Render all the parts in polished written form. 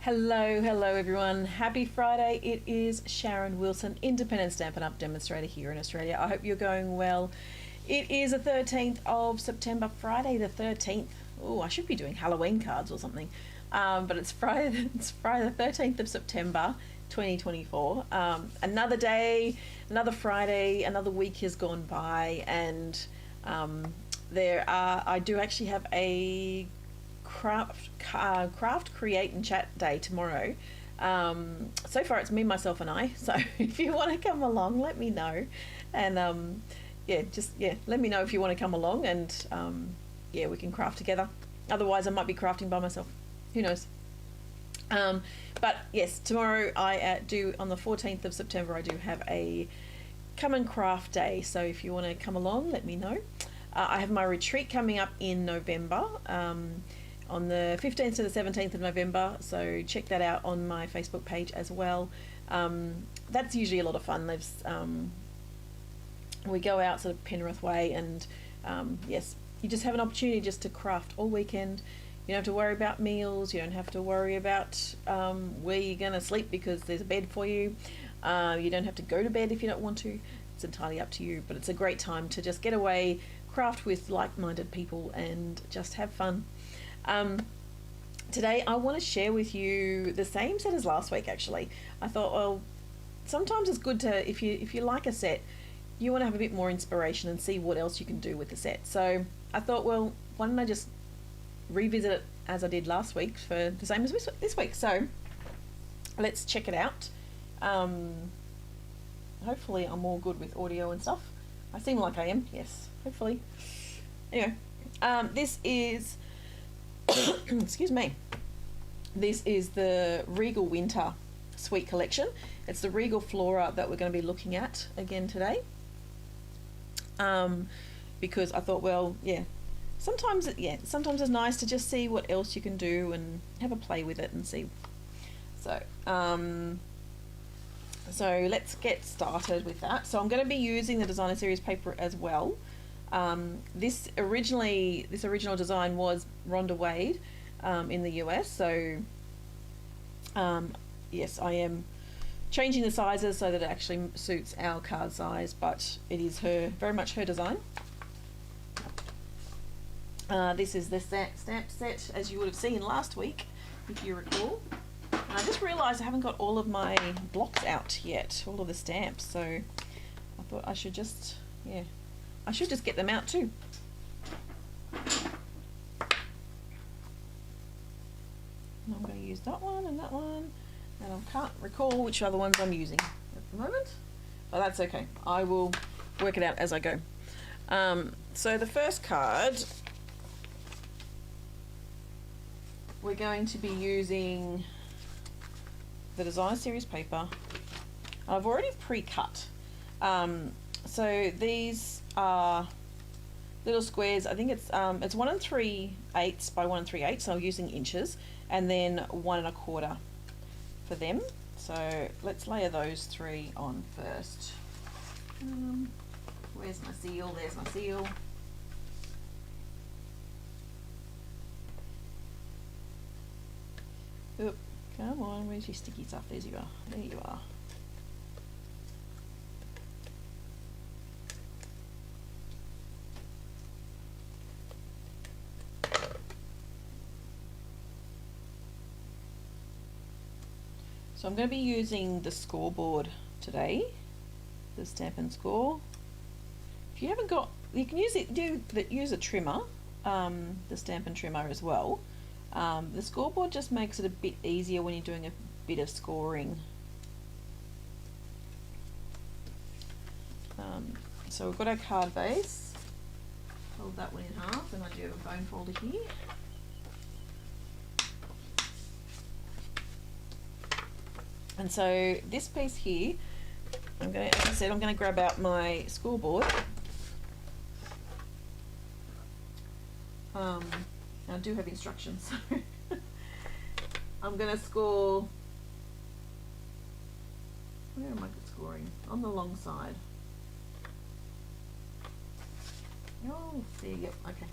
Hello everyone. Happy Friday. It is Sharon Wilson, independent Stampin' Up demonstrator here in Australia. I hope you're going well. It is the 13th of September, Friday the 13th. Oh, I should be doing Halloween cards or something. But it's Friday the 13th of September 2024. Another day, another Friday, another week has gone by, and I do actually have a craft create and chat day tomorrow. So far it's me, myself and I, so if you want to come along, let me know. And let me know if you want to come along, and we can craft together. Otherwise I might be crafting by myself, who knows. But yes, tomorrow I do, on the 14th of September, I do have a come and craft day, so if you want to come along, let me know. I have my retreat coming up in November, on the 15th to the 17th of November, so check that out on my Facebook page as well. That's usually a lot of fun. We go out sort of Penrith way, and yes, you just have an opportunity just to craft all weekend. You don't have to worry about meals, you don't have to worry about where you're going to sleep because there's a bed for you. You don't have to go to bed if you don't want to. It's entirely up to you, but it's a great time to just get away, craft with like-minded people, and just have fun. Today I want to share with you the same set as last week. Actually, I thought, well, sometimes it's good to, if you like a set, you want to have a bit more inspiration and see what else you can do with the set. So I thought, well, why don't I just revisit it as I did last week for the same as this week. So let's check it out. Hopefully I'm all good with audio and stuff. I seem like I am, yes, hopefully. Anyway, this is excuse me, this is the Regal Winter Suite Collection. It's the Regal Flora that we're going to be looking at again today, because I thought, well, sometimes it's nice to just see what else you can do and have a play with it and see. So let's get started with that. So I'm going to be using the designer series paper as well. This original design was Rhonda Wade in the US, so yes, I am changing the sizes so that it actually suits our card size, but it is very much her design. This is the stamp set, as you would have seen last week, if you recall. And I just realised I haven't got all of my blocks out yet, all of the stamps, so I thought I should just get them out too. And I'm going to use that one, and I can't recall which other ones I'm using at the moment, but that's okay. I will work it out as I go. So the first card, we're going to be using the design series paper. I've already pre-cut. So these are little squares. I think it's 1 3/8 by 1 3/8, so I'm using inches, and then 1 1/4 for them. So let's layer those 3 on first. Where's my seal? There's my seal. Oop, come on, where's your sticky stuff? There you are. There you are. So I'm going to be using the scoreboard today, the Stampin' Score. If you haven't got, you can use a trimmer, the Stampin' trimmer as well. The scoreboard just makes it a bit easier when you're doing a bit of scoring. So we've got our card base. Fold that one in half, and I do have a bone folder here. And so this piece here, as I said, I'm going to grab out my scoreboard. I do have instructions. So I'm going to score, where am I scoring? On the long side. Oh, there you go, okay.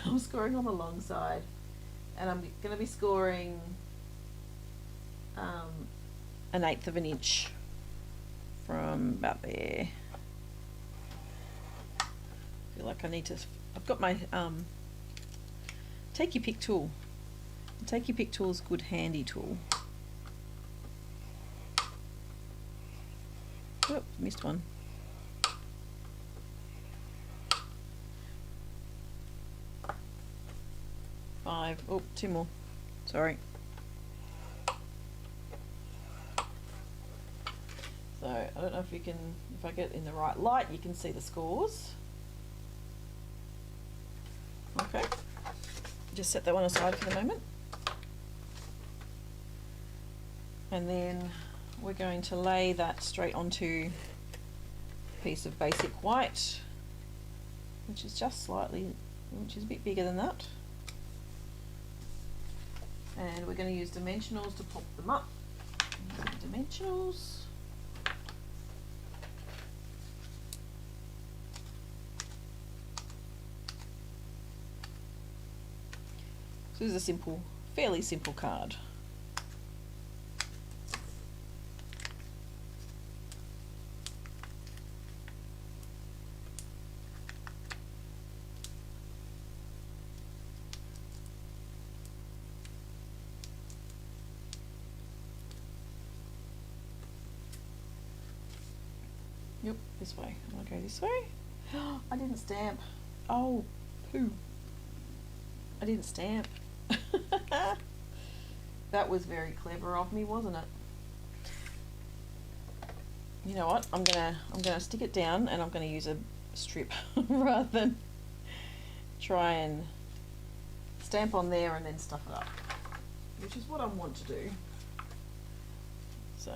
I'm scoring on the long side. and I'm going to be scoring 1/8 of an inch from about there. I feel like I need to, I've got my take your pick tool. Take your pick tool is a good handy tool. Oh, missed one. Five. Oh, two more. Sorry. So I don't know if you can, if I get in the right light, you can see the scores. Okay. Just set that one aside for the moment. And then we're going to lay that straight onto a piece of basic white, which is just slightly, which is a bit bigger than that. And we're going to use dimensionals to pop them up. Dimensionals. So this is a simple, fairly simple card. Yep, this way. I want to go this way. I didn't stamp. Oh, poo. I didn't stamp. That was very clever of me, wasn't it? You know what? I'm gonna stick it down, and I'm gonna use a strip rather than try and stamp on there and then stuff it up, which is what I want to do. So.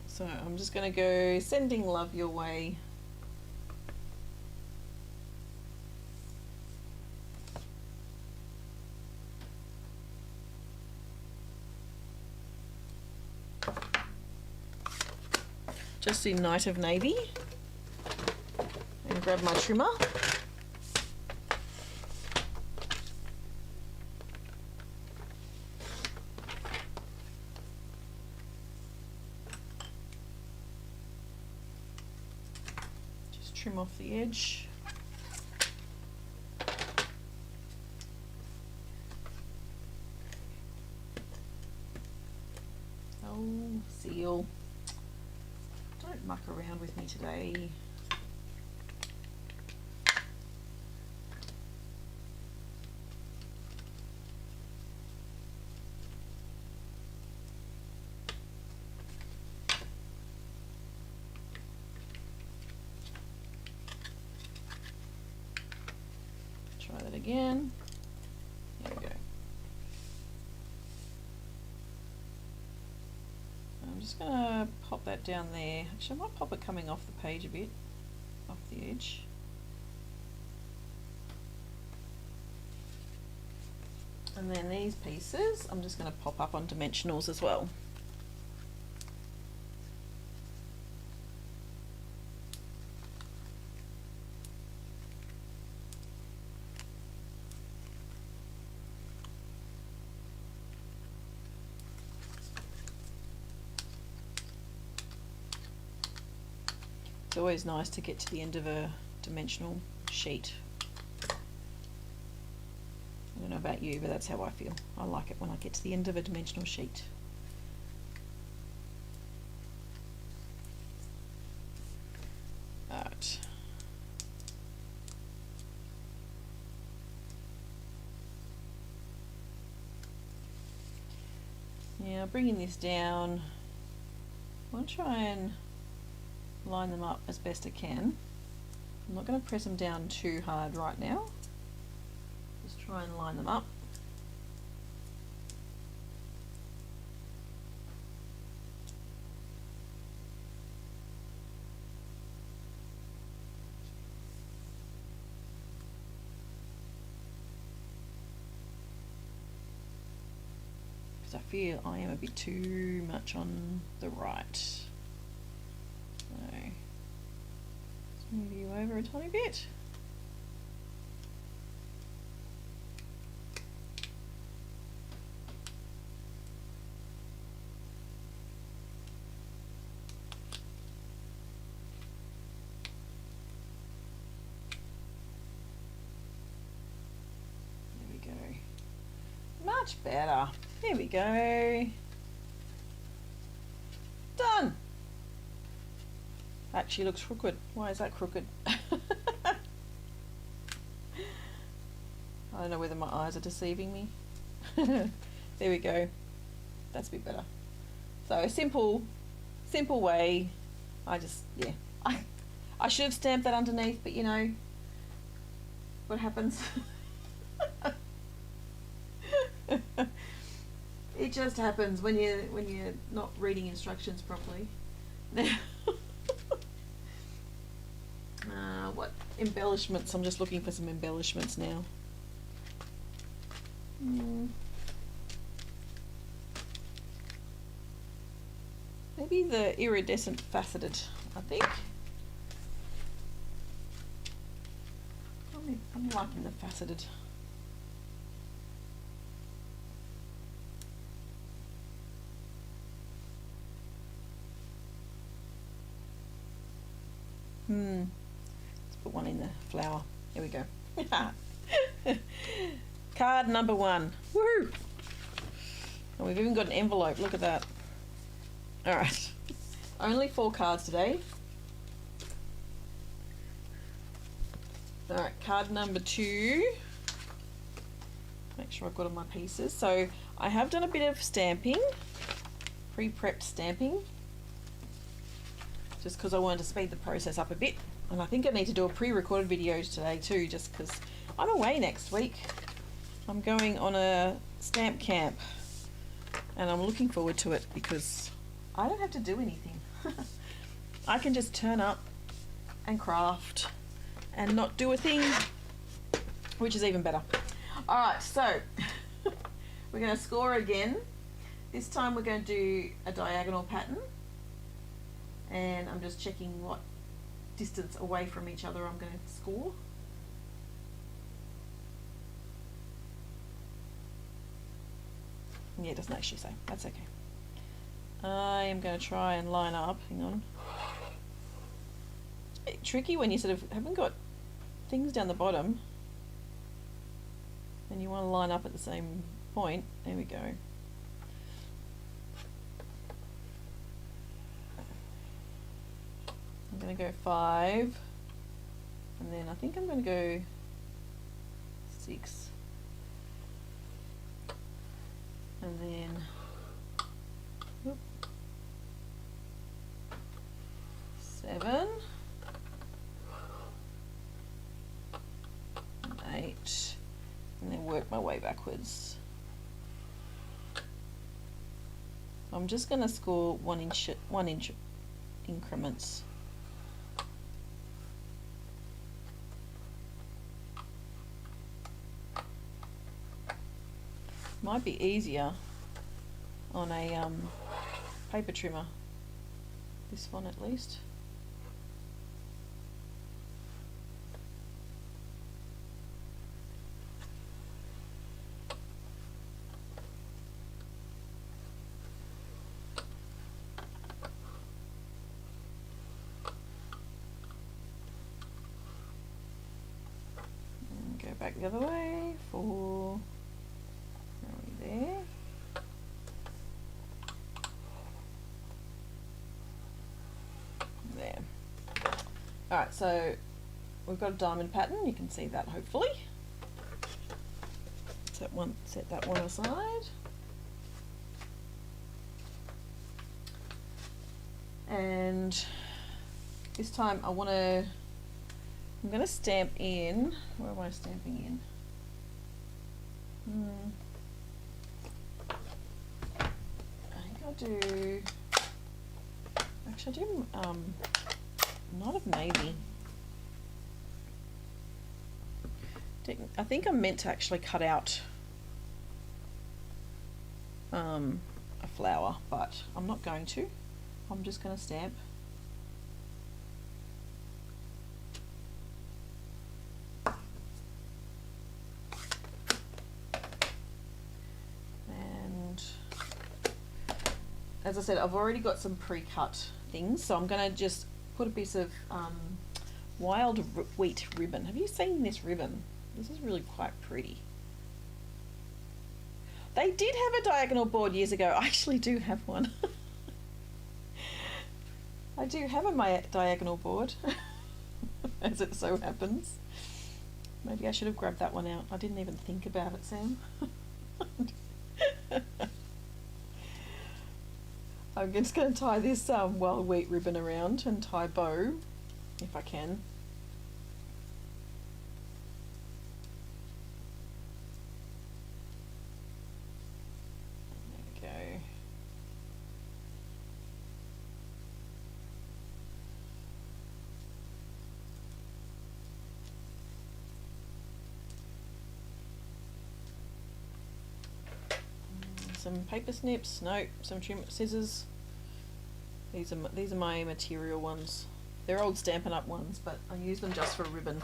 So I'm just going to go sending love your way. Just in Night of Navy, and grab my trimmer. Trim off the edge. Oh, seal. Don't muck around with me today. Try that again. There we go. I'm just going to pop that down there. Actually, I might pop it coming off the page a bit, off the edge. And then these pieces, I'm just going to pop up on dimensionals as well. It's always nice to get to the end of a dimensional sheet. I don't know about you, but that's how I feel. I like it when I get to the end of a dimensional sheet. Alright. Now bringing this down, I want to try and line them up as best I can. I'm not going to press them down too hard right now. Just try and line them up. Because I feel I am a bit too much on the right. So Move you over a tiny bit. Much better. There we go. Done. Actually looks crooked. Why is that crooked? I don't know whether my eyes are deceiving me. There we go. That's a bit better. So a simple way. Yeah. I should have stamped that underneath, but you know what happens. It just happens when you're not reading instructions properly. What embellishments? I'm just looking for some embellishments now. Maybe the iridescent faceted, I think. I'm liking the faceted. Let's put one in the flower. Here we go. Card number 1. Woo! And we've even got an envelope. Look at that. All right. Only 4 cards today. All right. Card number 2. Make sure I've got all my pieces. So I have done a bit of stamping, pre-prepped stamping, just because I wanted to speed the process up a bit. And I think I need to do a pre-recorded video today too, just because I'm away next week. I'm going on a stamp camp and I'm looking forward to it because I don't have to do anything. I can just turn up and craft and not do a thing, which is even better. All right, so we're going to score again. This time we're going to do a diagonal pattern. And I'm just checking what distance away from each other I'm going to score. Yeah, it doesn't actually say. That's okay. I am going to try and line up. Hang on. It's a bit tricky when you sort of haven't got things down the bottom and you want to line up at the same point. There we go. I'm going to go 5, and then I think I'm going to go 6, and then 7, and 8, and then work my way backwards. I'm just going to score 1 inch increments. Might be easier on a paper trimmer, this one at least. And go back the other way for there. There. Alright, so we've got a diamond pattern, you can see that hopefully. Set that one aside. And this time I'm going to stamp in, where am I stamping in? Do actually I do not of navy. I think I'm meant to actually cut out a flower, but I'm not going to. I'm just going to stamp. as I said, I've already got some pre-cut things, so I'm going to just put a piece of wild wheat ribbon. Have you seen this ribbon? This is really quite pretty. They did have a diagonal board years ago. I actually do have one. I do have a diagonal board, as it so happens. Maybe I should have grabbed that one out. I didn't even think about it, Sam. I'm just going to tie this wild wheat ribbon around and tie a bow, if I can. There we go. Some paper snips, no, some trim scissors. These are my material ones. They're old Stampin' Up ones, but I use them just for ribbon.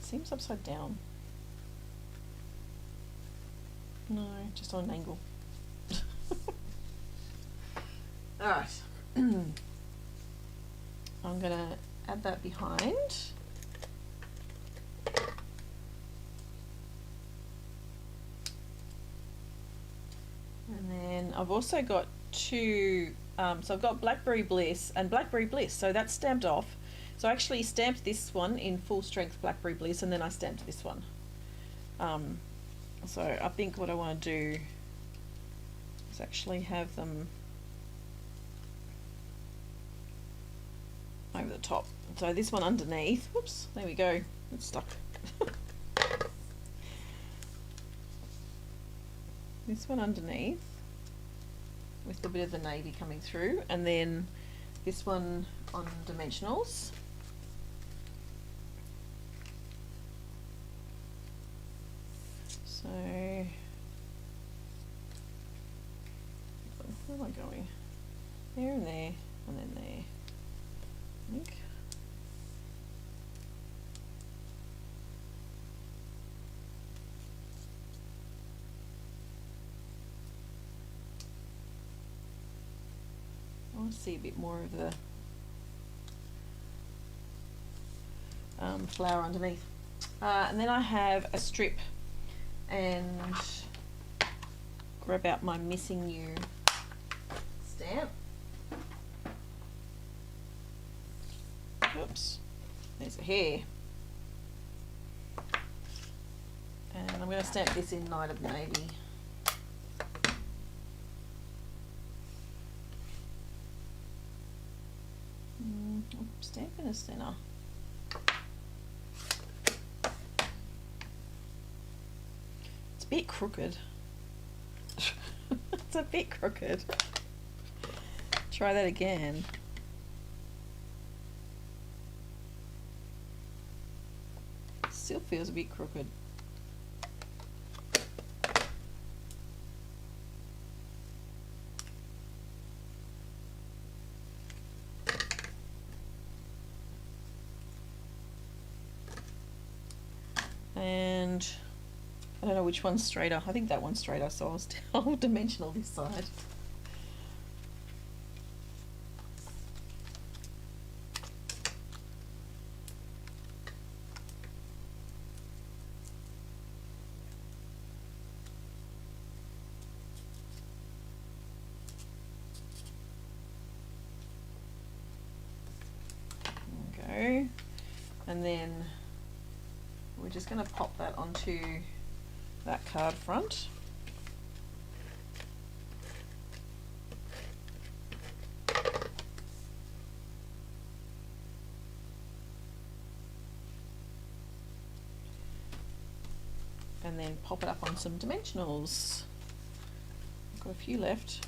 Seems upside down. No, just on an angle. Alright. I'm gonna add that behind. And then I've also got two, so I've got Blackberry Bliss and Blackberry Bliss, so that's stamped off. So I actually stamped this one in full strength Blackberry Bliss, and then I stamped this one. So I think what I want to do is actually have them over the top. So this one underneath, whoops, there we go, it's stuck. This one underneath with a bit of the navy coming through, and then this one on dimensionals. So where am I going? There and there, and then there, I think. I want to see a bit more of the flower underneath. And then I have a strip, and grab out my missing you stamp. Oops, there's a hair. And I'm going to stamp this in Night of the Navy. Stamp in a center. It's a bit crooked. It's a bit crooked. Try that again. Still feels a bit crooked. And I don't know which one's straighter. I think that one's straighter, so I'll dimensional this side. There we go. And then we're just going to pop that onto that card front. And then pop it up on some dimensionals. I've got a few left.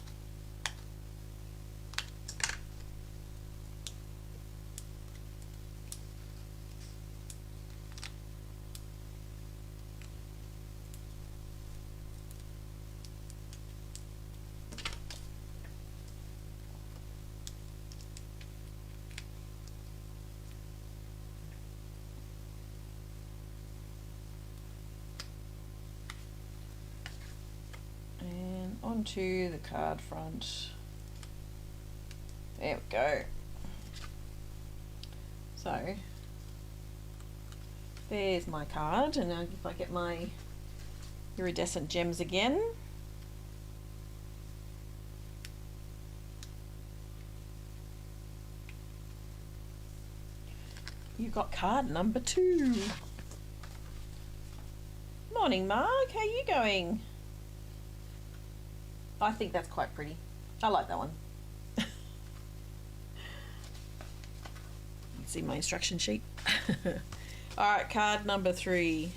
onto the card front. There we go. So there's my card, and now if I get my iridescent gems again, you've got card number 2. Morning, Mark. How are you going? I think that's quite pretty. I like that one. See my instruction sheet. Alright, card number 3.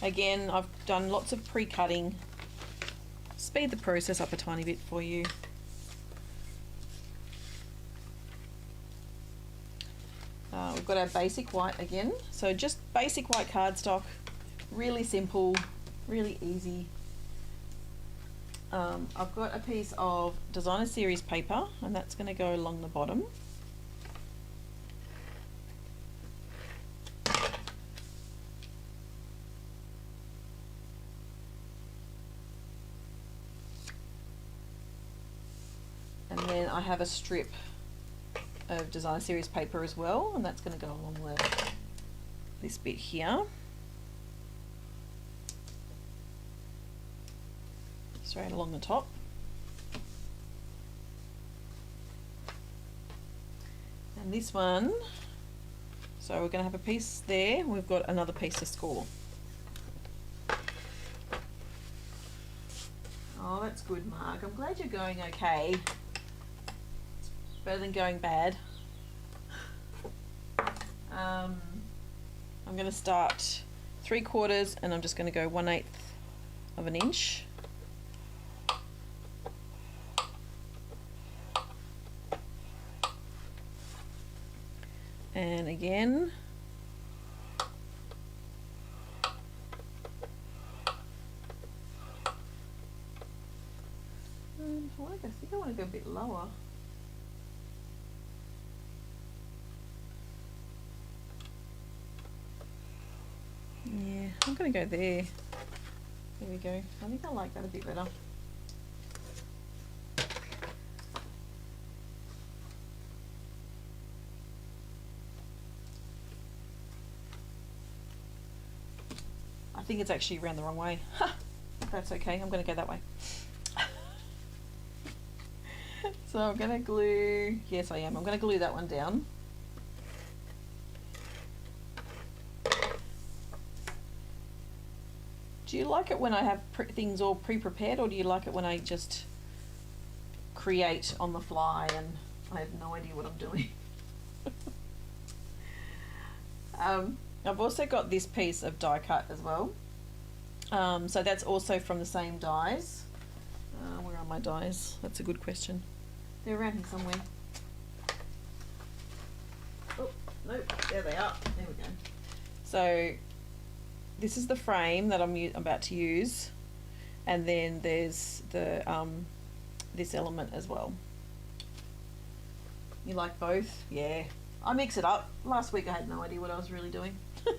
Again, I've done lots of pre-cutting. Speed the process up a tiny bit for you. We've got our basic white again. So just basic white cardstock. Really simple, really easy. I've got a piece of designer series paper, and that's going to go along the bottom. And then I have a strip of designer series paper as well, and that's going to go along this bit here. Straight along the top. And this one, so we're going to have a piece there, and we've got another piece to score. Oh, that's good, Mark. I'm glad you're going okay. It's better than going bad. I'm going to start 3/4, and I'm just going to go 1/8 of an inch. And again, I think I want to go a bit lower. Yeah, I'm going to go there. There we go. I think I like that a bit better. I think it's actually around the wrong way. That's okay, I'm going to go that way. So I'm going to glue, yes I am, I'm going to glue that one down. Do you like it when I have things all pre-prepared, or do you like it when I just create on the fly and I have no idea what I'm doing? I've also got this piece of die cut as well. So that's also from the same dies. Where are my dies? That's a good question. They're around here somewhere. Oh, nope, there they are. There we go. So this is the frame that I'm about to use, and then there's the this element as well. You like both? Yeah. I mix it up. Last week I had no idea what I was really doing. I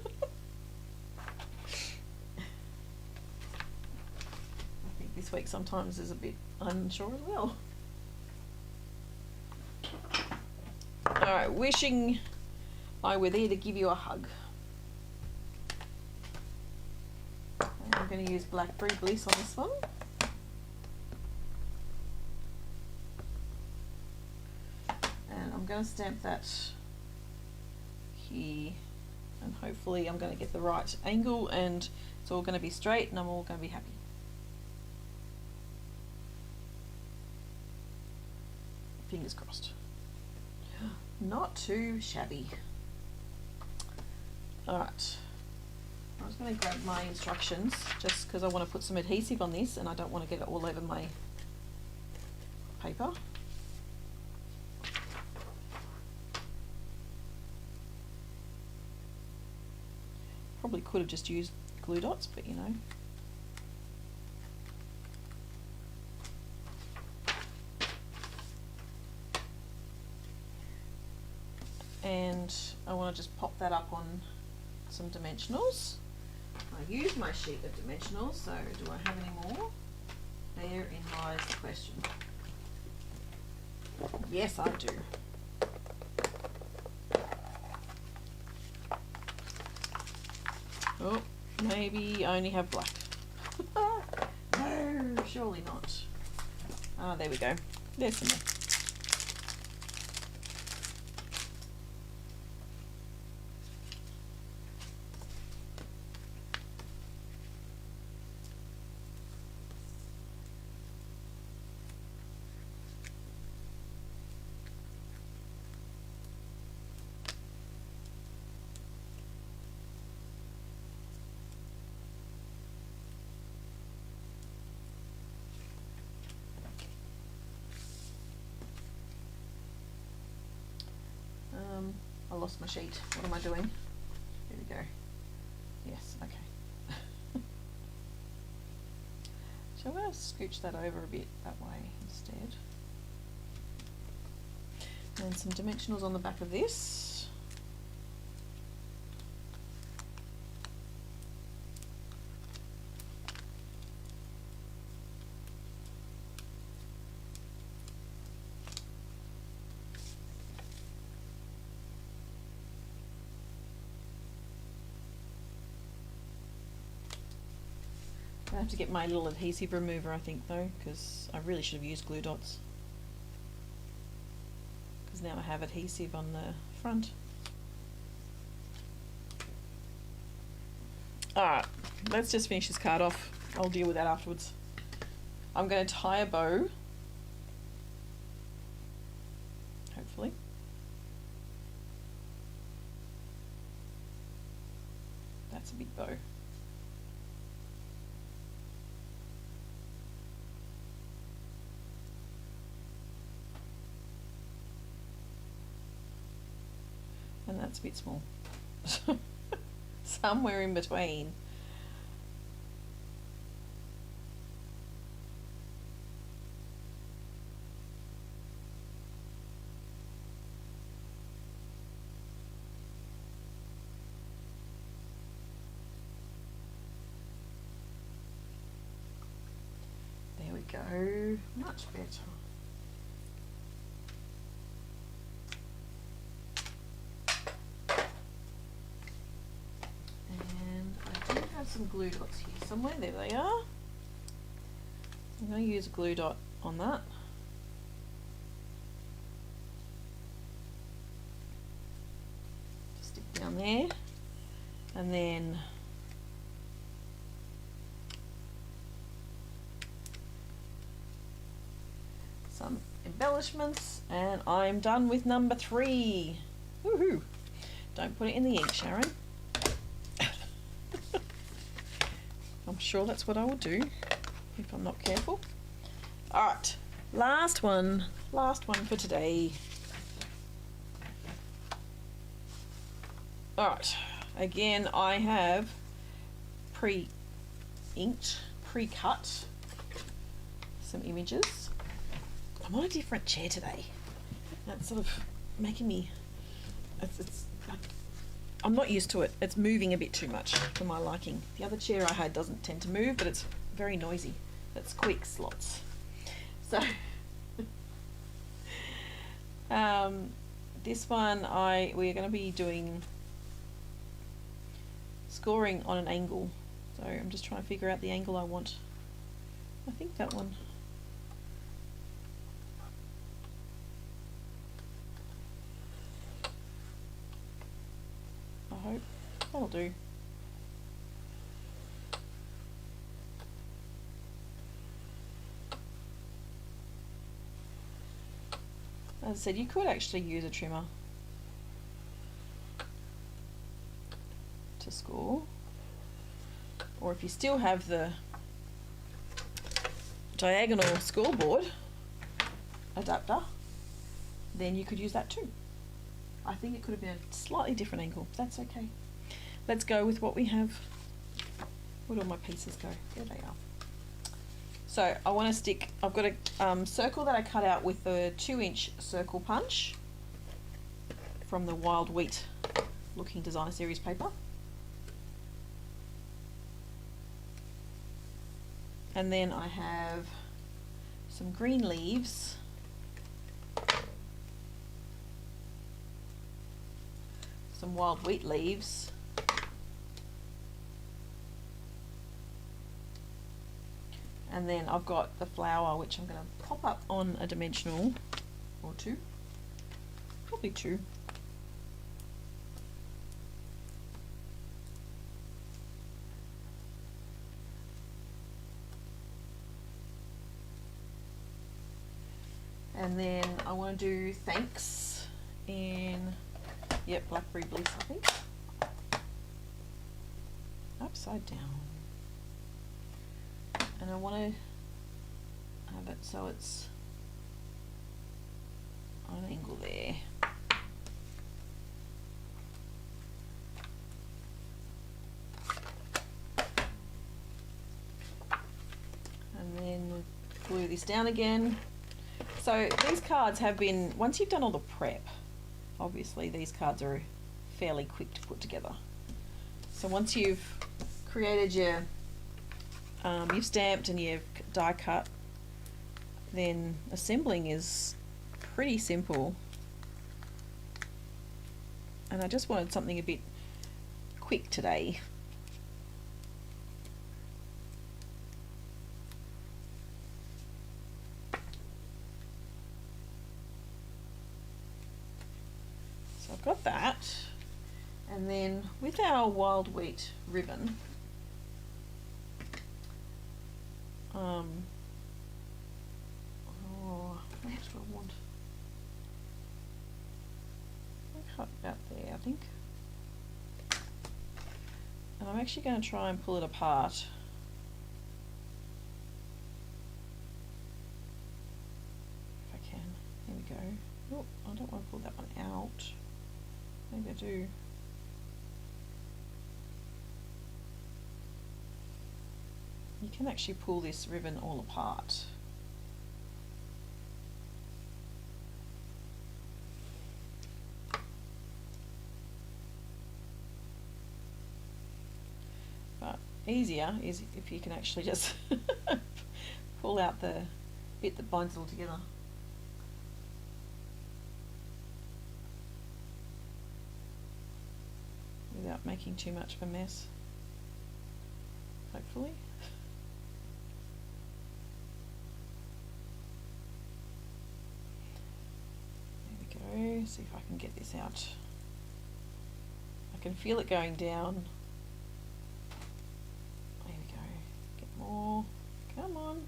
think this week sometimes is a bit unsure as well. Alright, wishing I were there to give you a hug. And I'm going to use Blackberry Bliss on this one. And I'm going to stamp that here, and hopefully I'm going to get the right angle and it's all going to be straight and I'm all going to be happy. Fingers crossed. Not too shabby. Alright, I'm just going to grab my instructions just because I want to put some adhesive on this and I don't want to get it all over my paper. Probably could have just used glue dots, but you know. And I want to just pop that up on some dimensionals. I used my sheet of dimensionals, so do I have any more? Therein lies the question. Yes, I do. Oh, maybe I only have black. No, surely not. Ah, there we go. There's some more. I lost my sheet. What am I doing? Here we go. Yes, okay. So I'm going to scooch that over a bit that way instead. And some dimensionals on the back of this. I have to get my little adhesive remover, I think, though, because I really should have used glue dots. Because now I have adhesive on the front. Alright, let's just finish this card off. I'll deal with that afterwards. I'm going to tie a bow. Hopefully. That's a big bow. And that's a bit small. Somewhere in between. There we go. Much better. Some glue dots here somewhere. There they are. I'm going to use a glue dot on that. Stick down there, and then some embellishments, and I'm done with number 3. Woohoo! Don't put it in the ink, Sharon. I'm sure that's what I will do if I'm not careful. Alright, last one for today. Alright, again I have pre-inked, pre-cut some images. I'm on a different chair today. That's sort of making me, I'm not used to it. It's moving a bit too much for my liking. The other chair I had doesn't tend to move, but it's very noisy. It's quick slots. So this one we're going to be doing scoring on an angle. So I'm just trying to figure out the angle I want. I think that one. I hope that'll do. As I said, you could actually use a trimmer to score, or if you still have the diagonal scoreboard adapter, then you could use that too. I think it could have been a slightly different angle. That's okay. Let's go with what we have. Where'd all my pieces go? There they are. So I want to stick, I've got a circle that I cut out with a 2-inch circle punch from the Wild Wheat looking designer series paper. And then I have some green leaves. Some wild wheat leaves. And then I've got the flower, which I'm going to pop up on a dimensional or two. Probably two. And then I want to do thanks in, yep, blackberry bliss, I think. Upside down. And I want to have it so it's on an angle there. And then glue this down again. So these cards have been, once you've done all the prep, obviously these cards are fairly quick to put together. So once you've created your, you've stamped and you've die cut, then assembling is pretty simple. And I just wanted something a bit quick today. So I've got that, and then with our wild wheat ribbon, oh, how much do I want? I'll cut about there, I think. And I'm actually going to try and pull it apart. If I can. Here we go. Oh, I don't want to pull that one out. Maybe I do. You can actually pull this ribbon all apart. But easier is if you can actually just pull out the bit that binds it all together. Without making too much of a mess, hopefully. There we go, see if I can get this out. I can feel it going down. There we go, get more, come on.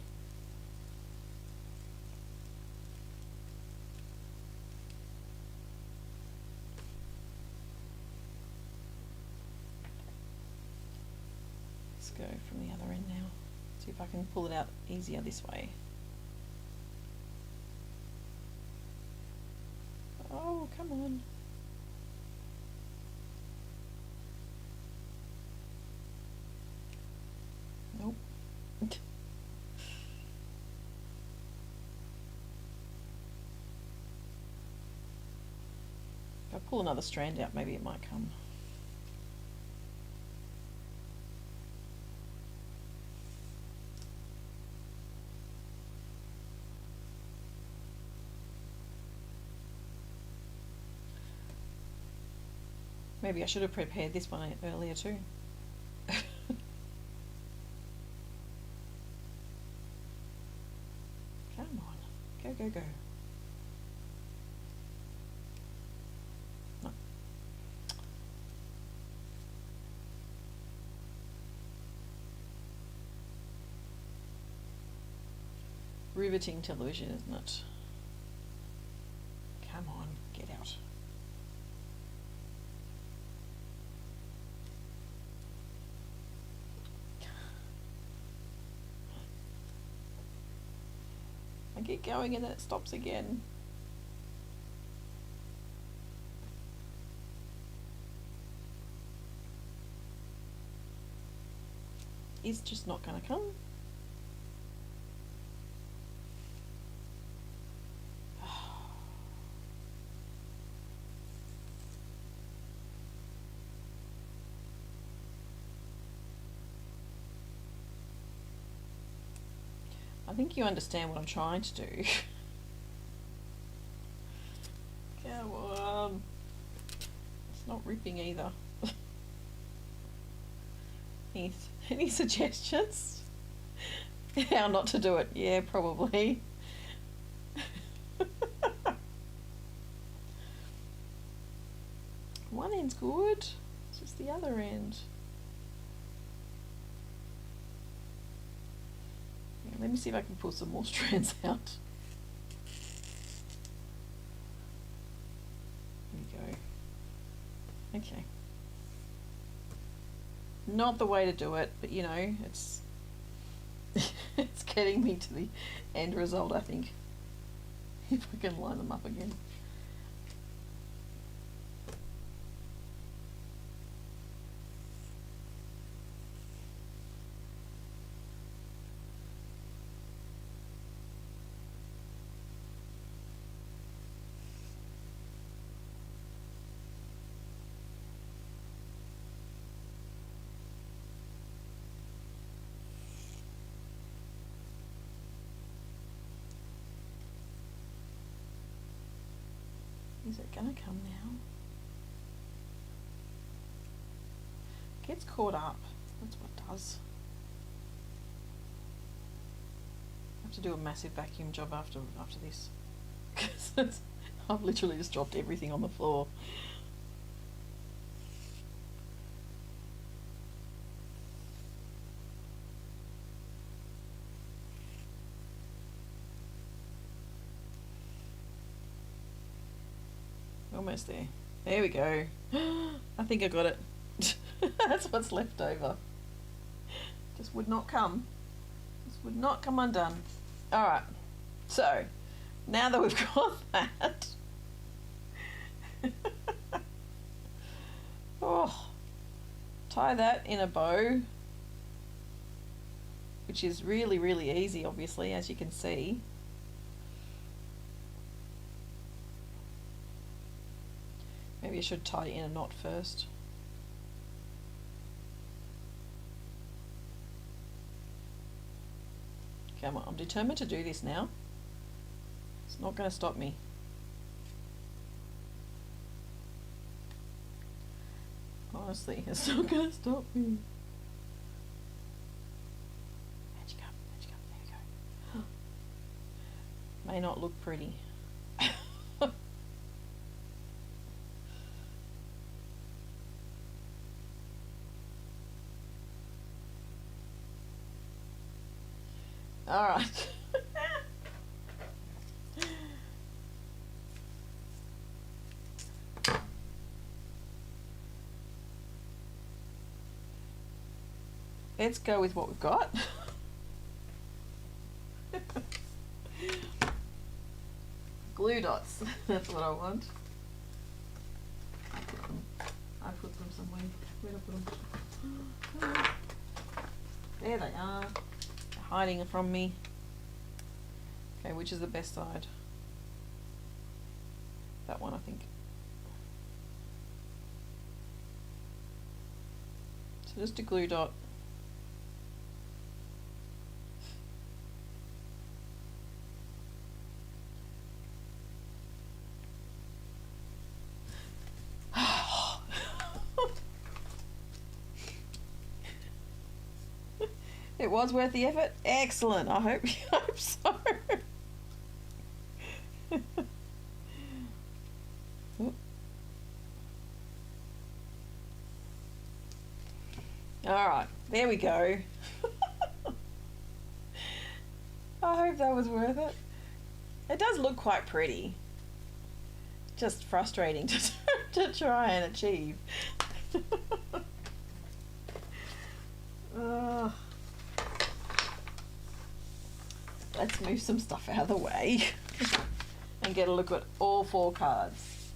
Go from the other end now. See if I can pull it out easier this way. Oh, come on. Nope. If I pull another strand out, maybe it might come. Maybe I should have prepared this one earlier too. Come on, go, go, go. No. Riveting television, isn't it? Come on, get out. I get going and then it stops again. It's just not going to come. think you understand what I'm trying to do. Come on. It's not ripping either. Any suggestions? How not to do it? Yeah, probably. One end's good, it's just the other end. Yeah, let me see if I can pull some more strands out. There we go. Okay. Not the way to do it, but you know, it's it's getting me to the end result, I think. If I can line them up again. Is it gonna come now? Gets caught up. That's what it does. I have to do a massive vacuum job after this. Because I've literally just dropped everything on the floor. Almost there. There we go. I think I got it. That's what's left over. Just would not come. Just would not come undone. Alright. So, now that we've got that. Oh. Tie that in a bow. Which is really, really easy, obviously, as you can see. Maybe I should tie it in a knot first. Come on, I'm determined to do this now. It's not going to stop me. Honestly, it's not going to stop me. Magic up, there we go. May not look pretty. All right. Let's go with what we've got. Glue dots. That's what I want. I put them somewhere. Where did I put them? There they are. Hiding from me. Okay, which is the best side? That one, I think. So just a glue dot. It was worth the effort. Excellent. I hope so. All right, there we go. I hope that was worth it. It does look quite pretty. Just frustrating to try and achieve. Let's move some stuff out of the way and get a look at all 4 cards.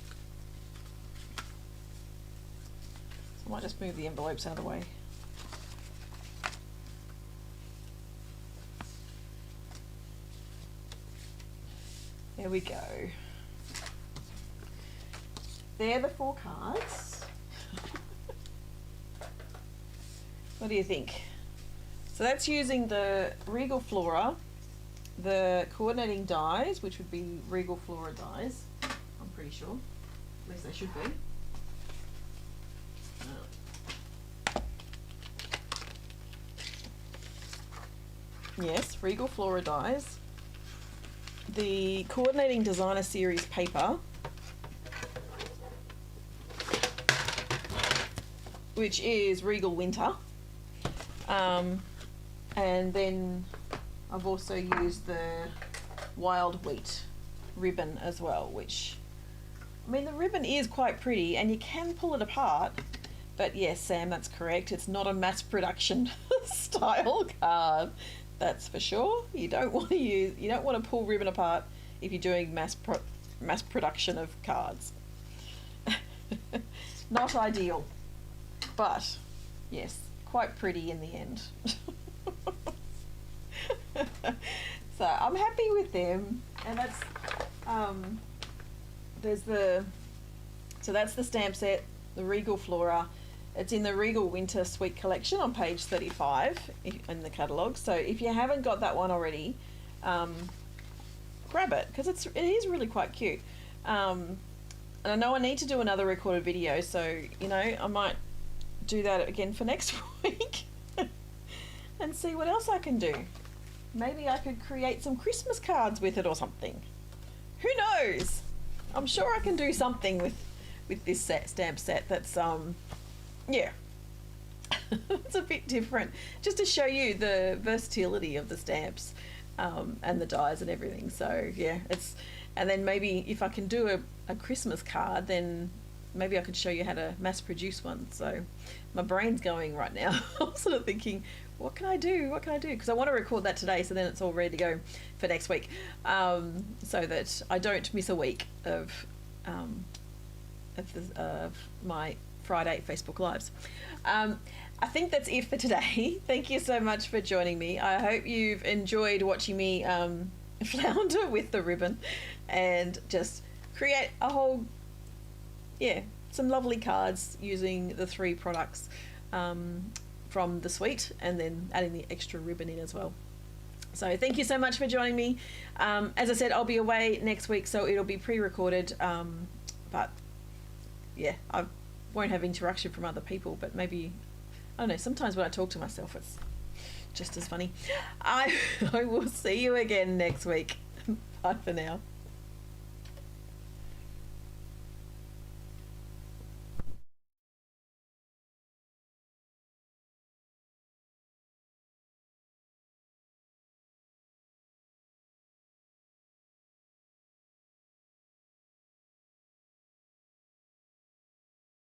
So I might just move the envelopes out of the way. There we go. They're the 4 cards. What do you think? So that's using the Regal Flora the coordinating dies, which would be Regal Flora dies, I'm pretty sure. At least they should be. Yes, Regal Flora dies. The Coordinating Designer Series paper, which is Regal Winter. And then I've also used the Wild Wheat ribbon as well, which, I mean, the ribbon is quite pretty and you can pull it apart, but yes, Sam, that's correct. It's not a mass production style card. That's for sure. You don't want to pull ribbon apart if you're doing mass production of cards. Not ideal, but yes, quite pretty in the end. So I'm happy with them, and that's that's the stamp set, the Regal Flora. It's in the Regal Winter Suite collection on page 35 in the catalogue. So if you haven't got that one already, grab it, because it is really quite cute. And I know I need to do another recorded video, so I might do that again for next week and see what else I can do. Maybe I could create some Christmas cards with it or something. Who knows? I'm sure I can do something with this stamp set that's yeah. It's a bit different, just to show you the versatility of the stamps and the dies and everything. So yeah, and then maybe if I can do a Christmas card, then maybe I could show you how to mass produce one. So my brain's going right now. I'm sort of thinking, what can I do? Because I want to record that today, so then it's all ready to go for next week, so that I don't miss a week of my Friday Facebook Lives. I think that's it for today. Thank you so much for joining me. I hope you've enjoyed watching me flounder with the ribbon and just create some lovely cards using the 3 products from the suite, and then adding the extra ribbon in as well. So thank you so much for joining me. As I said, I'll be away next week, so it'll be pre-recorded, but yeah, I won't have interaction from other people, but maybe, I don't know, sometimes when I talk to myself it's just as funny. I will see you again next week. Bye for now.